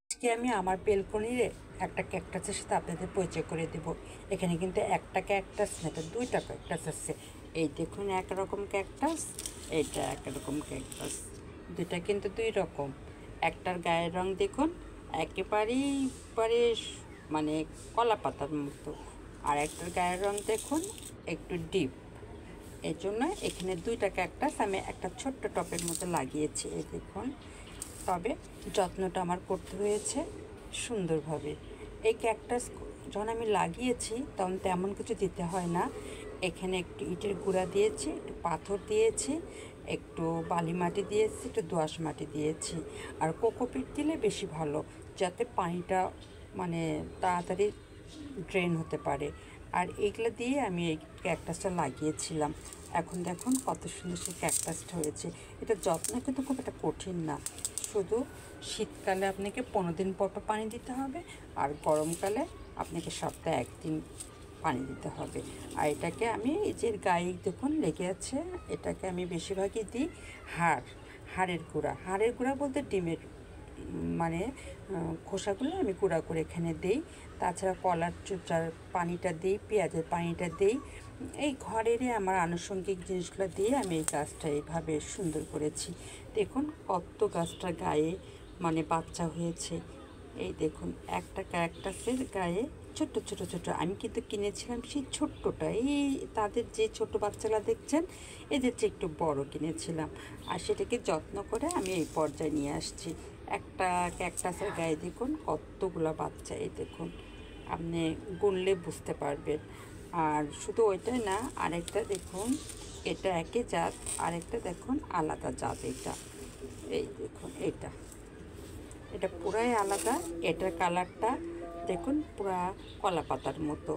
আজকে আমি আমার বেলকনির একটা ক্যাকটাসের সাথে আপনাদের পরিচয় করে দেব। এখানে কিন্তু একটা ক্যাকটাস না, এটা দুইটা ক্যাকটাস আছে। এই দেখুন একরকম ক্যাকটাস, এইটা একরকম ক্যাকটাস, দুইটা কিন্তু দুই রকম। একটার গায়ের রং দেখুন একেবারেই পরে মানে কলা পাতার মতো, আর একটার গায়ের রং দেখুন একটু ডিপ। এই জন্য এখানে দুইটা ক্যাকটাস আমি একটা ছোট্ট টবের মধ্যে লাগিয়েছি। এই দেখুন, তবে যত্নটা আমার করতে হয়েছে সুন্দরভাবে। এই ক্যাকটাস যখন আমি লাগিয়েছি তখন তেমন কিছু দিতে হয় না। এখানে একটু ইটের গুঁড়া দিয়েছি, একটু পাথর দিয়েছি, একটু বালি মাটি দিয়েছি, একটু দোআঁশ মাটি দিয়েছি। আর কোকোপিট দিলে বেশি ভালো, যাতে পানিটা মানে তাড়াতাড়ি ড্রেন হতে পারে। আর এইগুলো দিয়ে আমি এই ক্যাকটাসটা লাগিয়েছিলাম। এখন দেখুন কত সুন্দর সেই ক্যাকটাসটা হয়েছে। এটা যত্ন কিন্তু খুব একটা কঠিন না, শুধু শীতকালে আপনাকে 15 দিন পর পর পানি দিতে হবে, আর গরমকালে আপনাকে সপ্তাহে একদিন পানি দিতে হবে। আর এটাকে আমি এই যে গায়ে দেখুন লেগে আছে, এটাকে আমি বেশিরভাগই দিই হাড়ের গুঁড়া। হাড়ের গুঁড়া বলতে ডিমের মানে খোসাগুলো আমি গুঁড়া করে এখানে দিই। তাছাড়া কলার চোচার পানিটা দিই, পেঁয়াজের পানিটা দিই। এই ঘরেরই আমার আনুষঙ্গিক জিনিসগুলো দিয়ে আমি এই গাছটা এইভাবে সুন্দর করেছি। দেখুন কত গাছটার গায়ে মানে বাচ্চা হয়েছে। এই দেখুন একটা ক্যাকটাসের গায়ে ছোট্ট ছোট ছোট, আমি কিন্তু কিনেছিলাম সেই ছোট্টটা, এই তাদের যে ছোট বাচ্চারা দেখছেন এদের চেয়ে একটু বড় কিনেছিলাম। আর সেটাকে যত্ন করে আমি এই পর্যায়ে নিয়ে আসছি। একটা ক্যাকটাসের গায়ে দেখুন কতগুলো বাচ্চা, এই দেখুন আপনি গুনলে বুঝতে পারবেন। আর শুধু ওইটাই না, আরেকটা দেখুন, এটা একই জাত, আরেকটা দেখুন আলাদা জাত। এই দেখুন এটা এটা পুরাই আলাদা। এটার কালারটা দেখুন পুরা কলা পাতার মতো,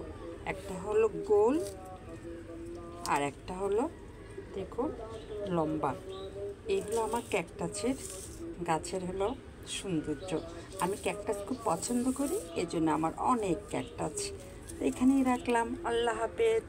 একটা হলো গোল আর একটা হলো দেখুন লম্বা। এইগুলো আমার ক্যাকটাসের গাছের হলো সৌন্দর্য। আমি ক্যাকটাস খুব পছন্দ করি, এজন্য আমার অনেক ক্যাকটাস। এখানেই রাখলাম। আল্লাহ হাফেজ।